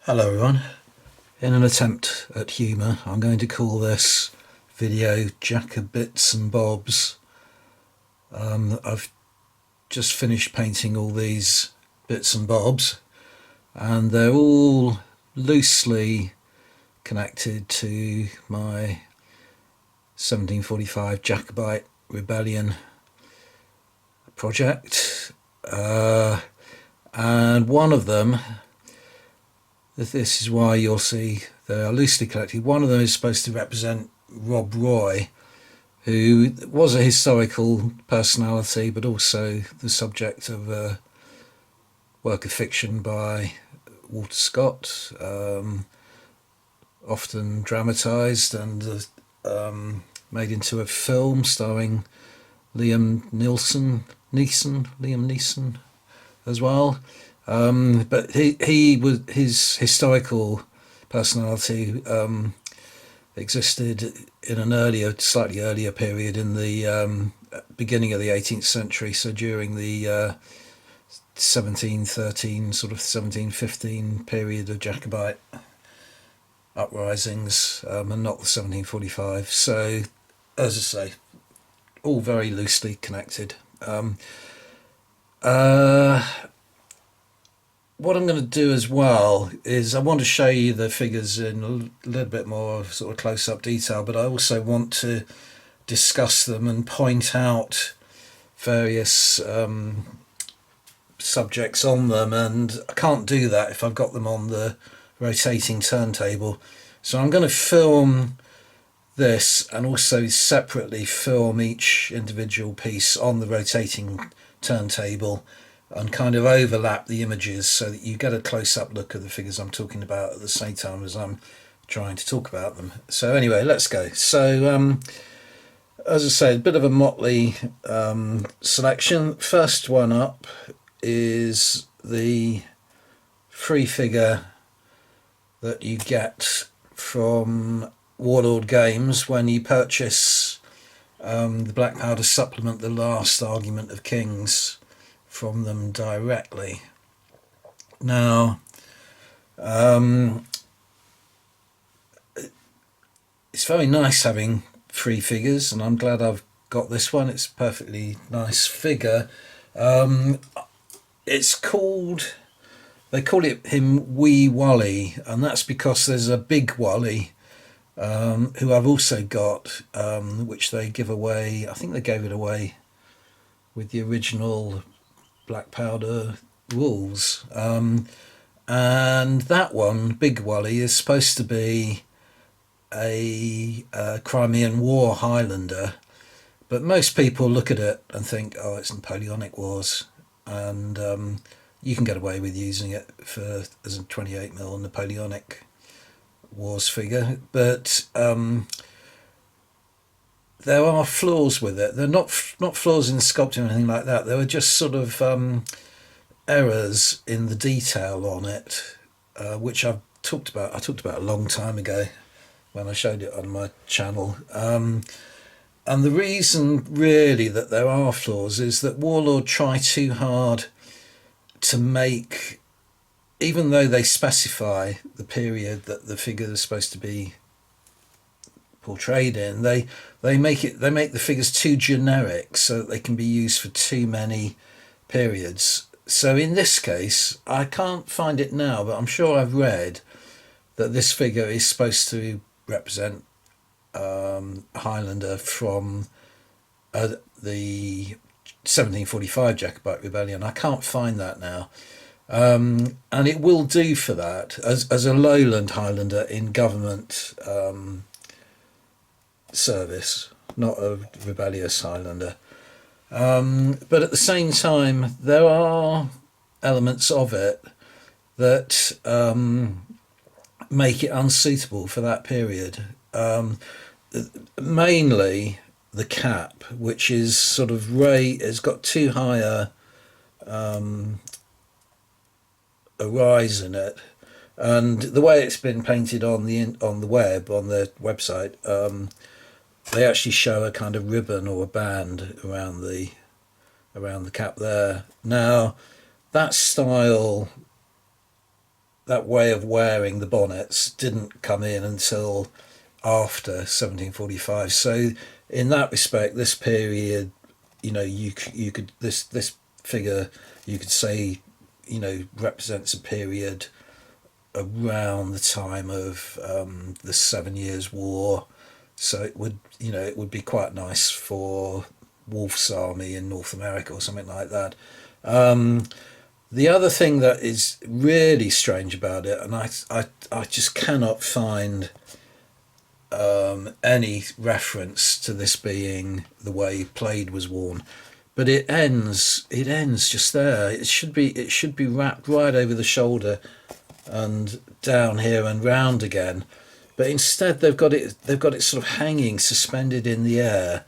Hello everyone. In an attempt at humour, I'm going to call this video Jacobits and Bobs. I've just finished painting all these bits and bobs, and they're all loosely connected to my 1745 Jacobite rebellion project. And one of them, this is why you'll see they are loosely connected. One of them is supposed to represent Rob Roy, who was a historical personality, but also the subject of a work of fiction by Walter Scott, often dramatised and made into a film starring Liam Neeson as well. But he was, his historical personality existed in an slightly earlier period in the beginning of the 18th century. So during the 1713, sort of 1715 period of Jacobite uprisings, and not the 1745. So, as I say, all very loosely connected. What I'm going to do as well is I want to show you the figures in a little bit more sort of close-up detail, but I also want to discuss them and point out various subjects on them, and I can't do that if I've got them on the rotating turntable. So I'm going to film this and also separately film each individual piece on the rotating turntable and kind of overlap the images so that you get a close-up look at the figures I'm talking about at the same time as I'm trying to talk about them. So anyway, let's go. So as I say, a bit of a motley selection. First one up is the free figure that you get from Warlord Games when you purchase the Black Powder supplement, The Last Argument of Kings, from them directly. Now, it's very nice having free figures, and I'm glad I've got this one. It's a perfectly nice figure. It's called, they call him Wee Wally, and that's because there's a big Wally who I've also got, which they give away. I think they gave it away with the original Black Powder rules, and that one, Big Wally, is supposed to be a Crimean War Highlander, but most people look at it and think, oh, it's Napoleonic Wars, and you can get away with using it as a 28mm Napoleonic Wars figure, but there are flaws with it. They're not flaws in sculpting or anything like that. There were just sort of errors in the detail on it, which I talked about a long time ago when I showed it on my channel. And the reason really that there are flaws is that Warlord try too hard to make, even though they specify the period that the figure is supposed to be portrayed in, they make the figures too generic so that they can be used for too many periods. So in this case, I can't find it now, but I'm sure I've read that this figure is supposed to represent Highlander from the 1745 Jacobite Rebellion. I can't find that now. And it will do for that as a lowland Highlander in government service, not a rebellious Highlander. But at the same time, there are elements of it that make it unsuitable for that period. Mainly the cap, which is sort of it's got too high a rise in it, and the way it's been painted on the web, on their website, they actually show a kind of ribbon or a band around the cap there. Now, that style that way of wearing the bonnets didn't come in until after 1745. So in that respect, this period, you could this figure, you could say, represents a period around the time of the 7 Years' War. So it would be quite nice for Wolfe's army in North America or something like that. The other thing that is really strange about it, and I just cannot find any reference to this being the way plaid was worn, but it ends just there. It should be wrapped right over the shoulder and down here and round again, but instead they've got it sort of hanging suspended in the air,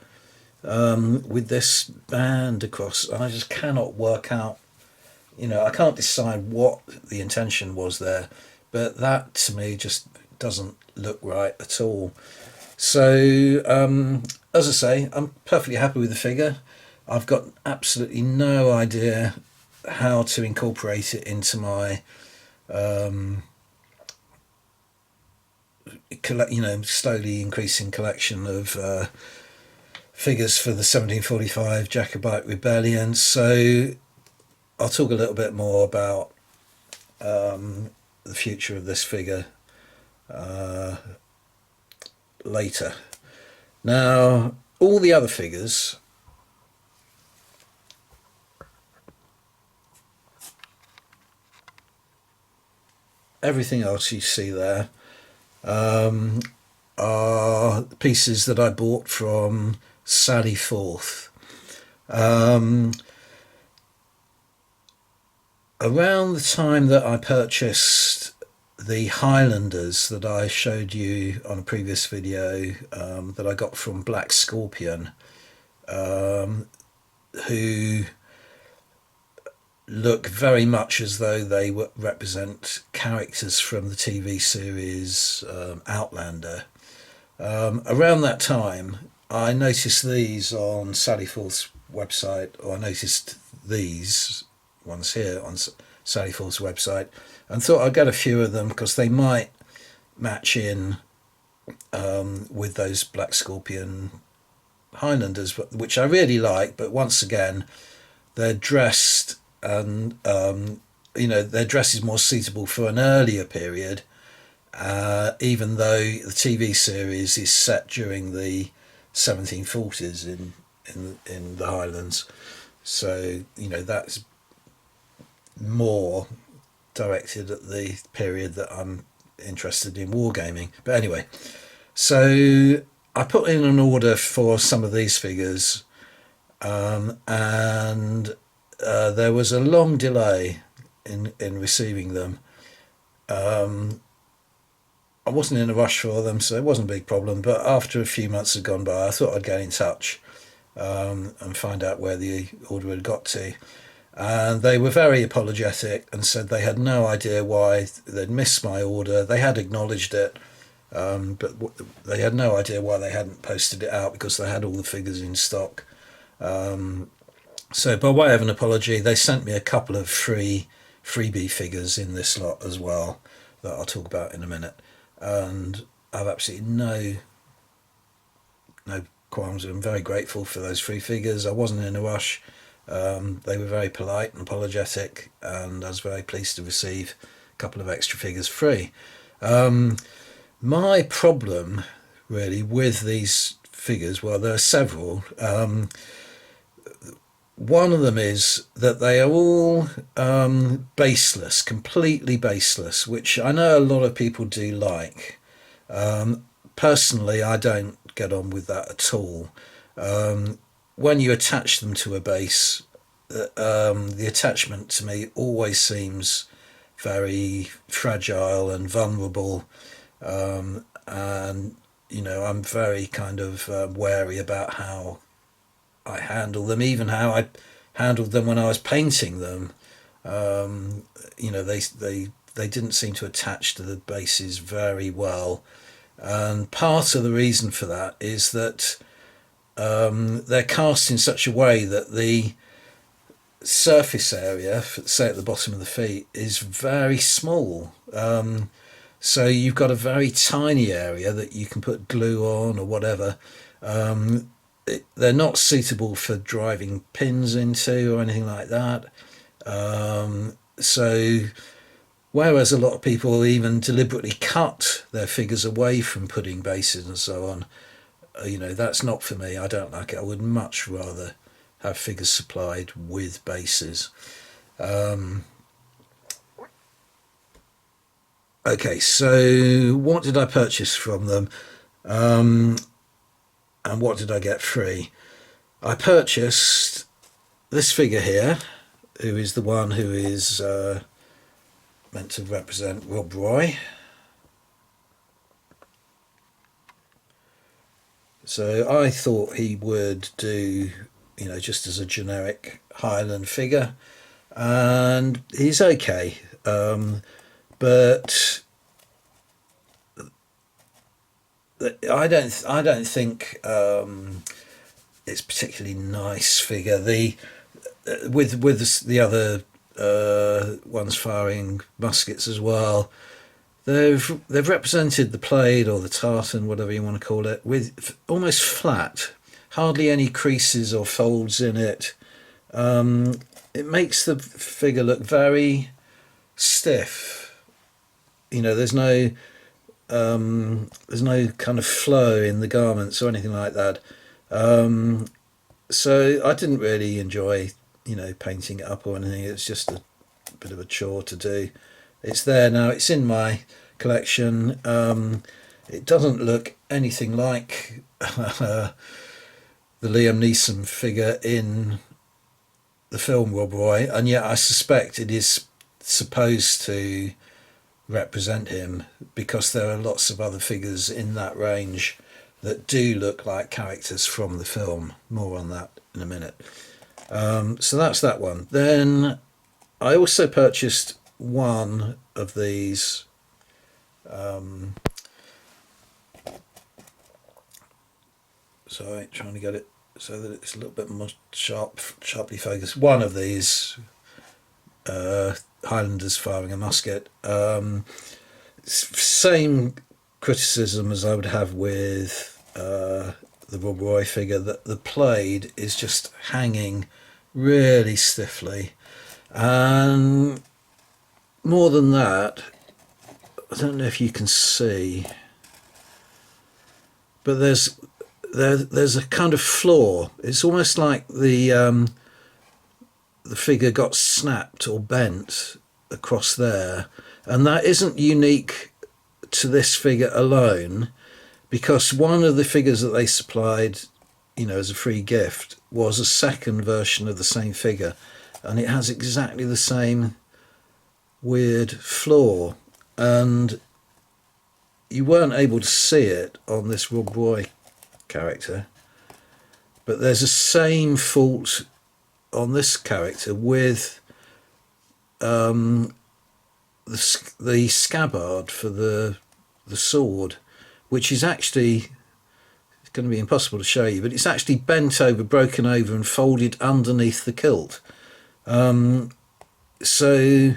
with this band across, and I just cannot work out. I can't decide what the intention was there, but that to me just doesn't look right at all. So, as I say, I'm perfectly happy with the figure. I've got absolutely no idea how to incorporate it into my slowly increasing collection of figures for the 1745 Jacobite rebellion. So I'll talk a little bit more about the future of this figure later. Now, all the other figures, everything else you see there, are pieces that I bought from Sally Forth. Around the time that I purchased the Highlanders that I showed you on a previous video, that I got from Black Scorpion, who look very much as though they represent characters from the TV series Outlander. Around that time, I noticed these on Sally Forth's website, or I noticed these ones here on Sally Forth's website, and thought I'd get a few of them because they might match in with those Black Scorpion Highlanders, which I really like. But once again, they're dressed, and their dress is more suitable for an earlier period, even though the TV series is set during the 1740s in the Highlands. So that's more directed at the period that I'm interested in wargaming. But anyway, so I put in an order for some of these figures, and there was a long delay in receiving them. I wasn't in a rush for them, so it wasn't a big problem. But after a few months had gone by, I thought I'd get in touch and find out where the order had got to. And they were very apologetic and said they had no idea why they'd missed my order. They had acknowledged it, but they had no idea why they hadn't posted it out, because they had all the figures in stock. So by way of an apology, they sent me a couple of freebie figures in this lot as well that I'll talk about in a minute. And I've absolutely no qualms. I'm very grateful for those free figures. I wasn't in a rush. They were very polite and apologetic, and I was very pleased to receive a couple of extra figures free. My problem really with these figures, well, there are several. One of them is that they are all baseless, completely baseless, which I know a lot of people do like. Personally, I don't get on with that at all. When you attach them to a base, the attachment to me always seems very fragile and vulnerable, and I'm very kind of wary about how I handle them, even how I handled them when I was painting them. They didn't seem to attach to the bases very well, and part of the reason for that is that they're cast in such a way that surface area, say at the bottom of the feet, is very small. So you've got a very tiny area that you can put glue on or whatever. They're not suitable for driving pins into or anything like that. So whereas a lot of people even deliberately cut their figures away from putting bases and so on, that's not for me. I don't like it. I would much rather have figures supplied with bases. Okay, so what did I purchase from them? And what did I get free? I purchased this figure here, who is the one who is meant to represent Rob Roy. So I thought he would do, just as a generic Highland figure, and he's okay. But I don't think it's particularly nice figure. With the other ones firing muskets as well, they've represented the plaid or the tartan, whatever you want to call it, with almost flat, hardly any creases or folds in it. It makes the figure look very stiff. There's no kind of flow in the garments or anything like that. So I didn't really enjoy, painting it up or anything. It's just a bit of a chore to do. It's there now. It's in my collection. It doesn't look anything like the Liam Neeson figure in the film Rob Roy, and yet I suspect it is supposed to represent him, because there are lots of other figures in that range that do look like characters from the film. More on that in a minute. So that's that one. Then I also purchased one of these sorry, trying to get it so that it's a little bit more sharply focused. One of these Highlanders firing a musket. Same criticism as I would have with the Rob Roy figure, that the plaid is just hanging really stiffly, and more than that, I don't know if you can see, but there's a kind of flaw. It's almost like the figure got snapped or bent across there, and that isn't unique to this figure alone, because one of the figures that they supplied, as a free gift, was a second version of the same figure, and it has exactly the same weird flaw, and you weren't able to see it on this Rob Roy character, but there's the same fault on this character with the scabbard for the sword, which is actually, it's going to be impossible to show you, but it's actually bent over, broken over, and folded underneath the kilt. So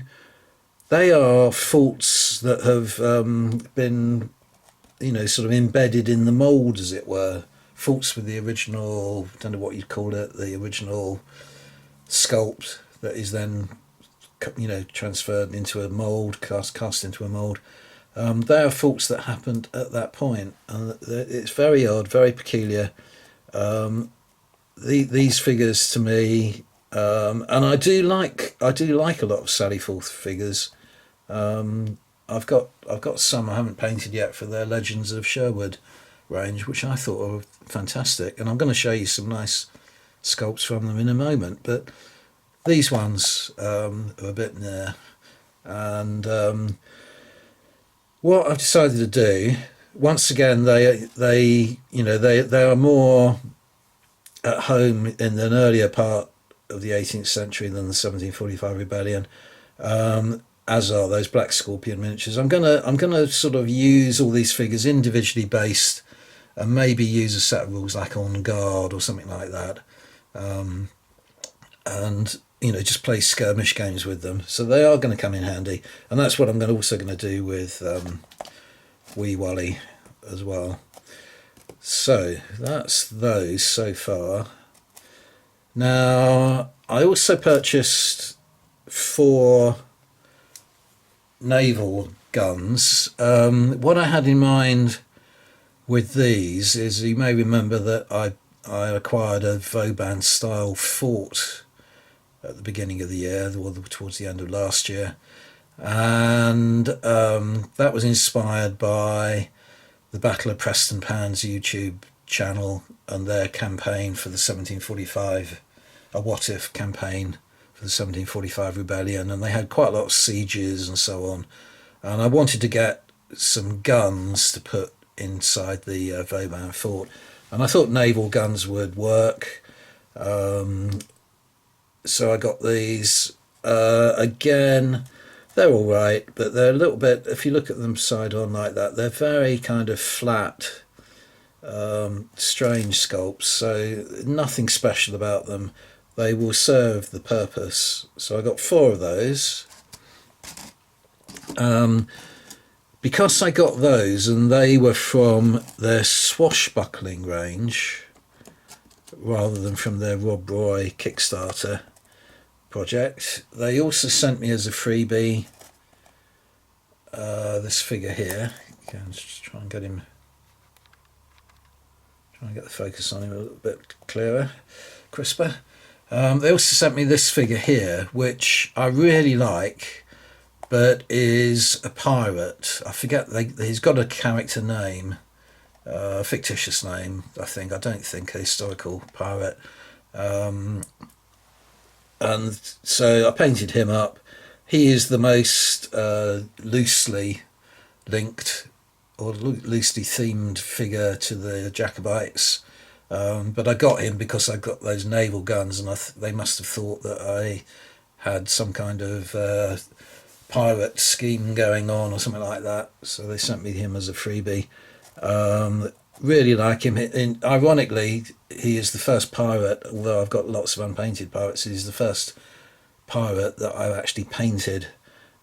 they are faults that have been, sort of embedded in the mould, as it were. Faults with the original, I don't know what you'd call it, the original sculpt that is then, transferred into a mould, cast into a mould. They are faults that happened at that point, and it's very odd, very peculiar. These figures to me, and I do like a lot of Sally Forth figures. I've got some I haven't painted yet for their Legends of Sherwood range, which I thought were fantastic, and I'm going to show you some nice sculpts from them in a moment. But these ones are a bit near, and what I've decided to do, once again, they are more at home in an earlier part of the 18th century than the 1745 rebellion, as are those Black Scorpion miniatures. I'm gonna sort of use all these figures individually based, and maybe use a set of rules like On Guard or something like that. And just play skirmish games with them. So they are going to come in handy, and that's what I'm also going to do with Wee Wally as well. So that's those so far. Now I also purchased 4 naval guns. What I had in mind with these is, you may remember that I acquired a Vauban style fort at the beginning of the year, or towards the end of last year, and that was inspired by the Battle of Preston Pans YouTube channel and their campaign for the 1745, a what if campaign for the 1745 rebellion, and they had quite a lot of sieges and so on, and I wanted to get some guns to put inside the Vauban fort, and I thought naval guns would work. So I got these. Again, they're all right, but they're a little bit, if you look at them side on like that, they're very kind of flat, strange sculpts, so nothing special about them. They will serve the purpose. So I got 4 of those. Because I got those and they were from their swashbuckling range rather than from their Rob Roy Kickstarter project, they also sent me as a freebie this figure here. Okay, let's just try and get the focus on him a little bit clearer, crisper. They also sent me this figure here, which I really like, but is a pirate. I forget, he's got a character name, a fictitious name, I think. I don't think a historical pirate. And so I painted him up. He is the most loosely linked or loosely themed figure to the Jacobites. But I got him because I got those naval guns, and they must have thought that I had some kind of pirate scheme going on or something like that. So they sent me him as a freebie. Really like him. Ironically, he is the first pirate, although I've got lots of unpainted pirates, he's the first pirate that I've actually painted.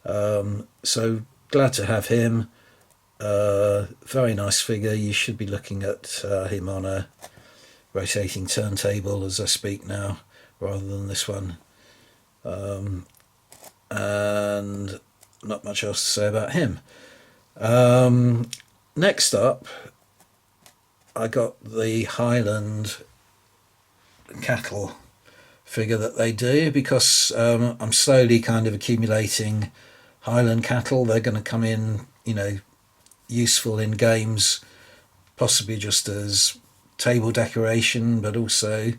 So glad to have him. Very nice figure. You should be looking at him on a rotating turntable as I speak now, rather than this one. And not much else to say about him. Next up, I got the Highland cattle figure that they do, because I'm slowly kind of accumulating Highland cattle. They're going to come in, useful in games, possibly just as table decoration, but also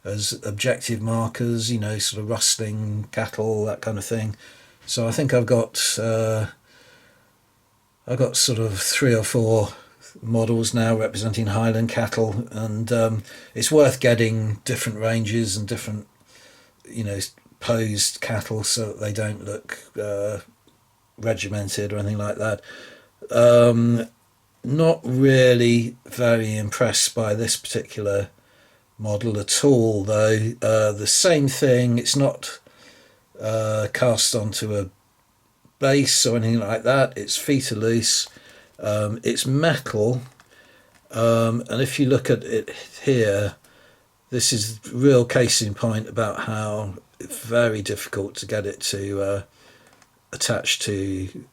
as objective markers, sort of rustling cattle, that kind of thing. So I think I've got sort of 3 or 4 models now representing Highland cattle, and it's worth getting different ranges and different posed cattle so that they don't look regimented or anything like that. Not really very impressed by this particular model at all, though. The same thing, it's not cast onto a base or anything like that. Its feet are loose. It's metal, and if you look at it here, this is a real case in point about how it's very difficult to get it to attach to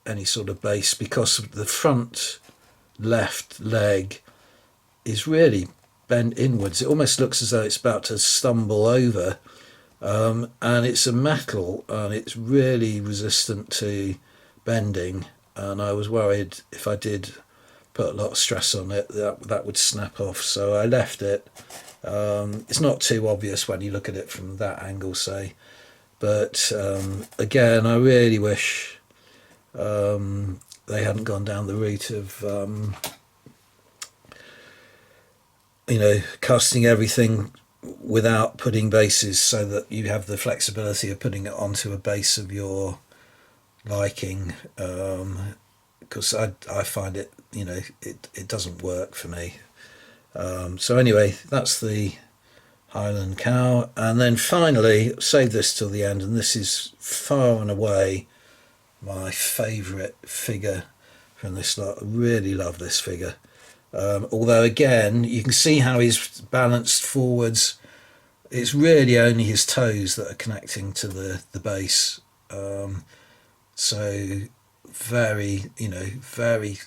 any sort of base, because the front left leg is really bent inwards. It almost looks as though it's about to stumble over, and it's a metal and it's really resistant to bending, and I was worried if I did put a lot of stress on it that would snap off, so I left it. It's not too obvious when you look at it from that angle, say, but again, I really wish they hadn't gone down the route of casting everything without putting bases, so that you have the flexibility of putting it onto a base of your liking, because I find it it doesn't work for me. So anyway, that's the Highland cow. And then finally, save this till the end, and this is far and away my favourite figure from this lot. I really love this figure. Although again, you can see how he's balanced forwards. It's really only his toes that are connecting to the base. So very, very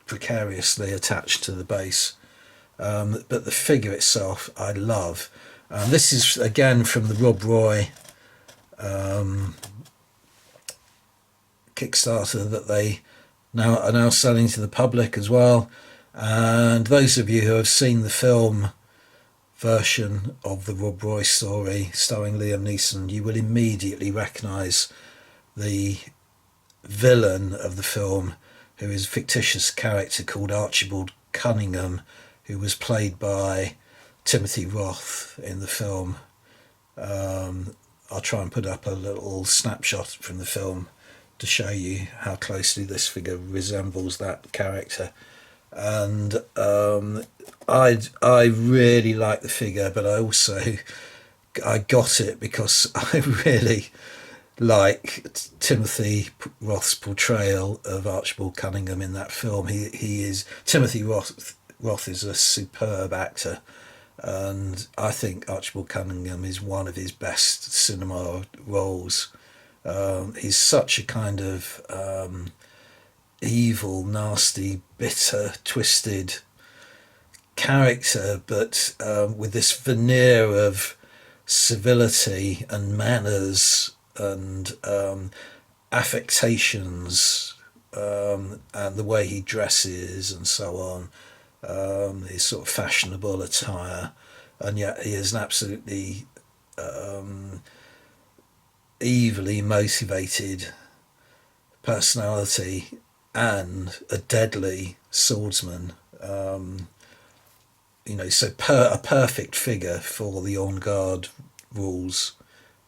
precariously attached to the base. But the figure itself, I love. This is again from the Rob Roy Kickstarter that they are now selling to the public as well. And those of you who have seen the film version of the Rob Roy story starring Liam Neeson, you will immediately recognise the villain of the film, who is a fictitious character called Archibald Cunningham, who was played by Timothy Roth in the film. I'll try and put up a little snapshot from the film to show you how closely this figure resembles that character. And I really like the figure, but I got it because I really like Timothy Roth's portrayal of Archibald Cunningham in that film. Timothy Roth is a superb actor, and I think Archibald Cunningham is one of his best cinema roles. He's such a kind of evil, nasty, bitter, twisted character, but with this veneer of civility and manners and affectations, and the way he dresses and so on, his sort of fashionable attire, and yet he is an absolutely evilly motivated personality and a deadly swordsman. So a perfect figure for the on guard rules,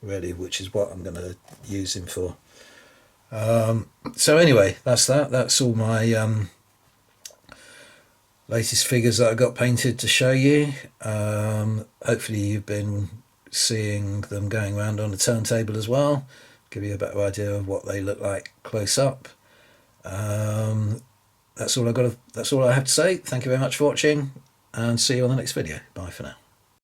really, which is what I'm going to use him for. So anyway, that's that. That's all my latest figures that I got painted to show you. Hopefully you've been seeing them going around on the turntable as well. Give you a better idea of what they look like close up. That's all I have to say. Thank you very much for watching, and see you on the next video. Bye for now.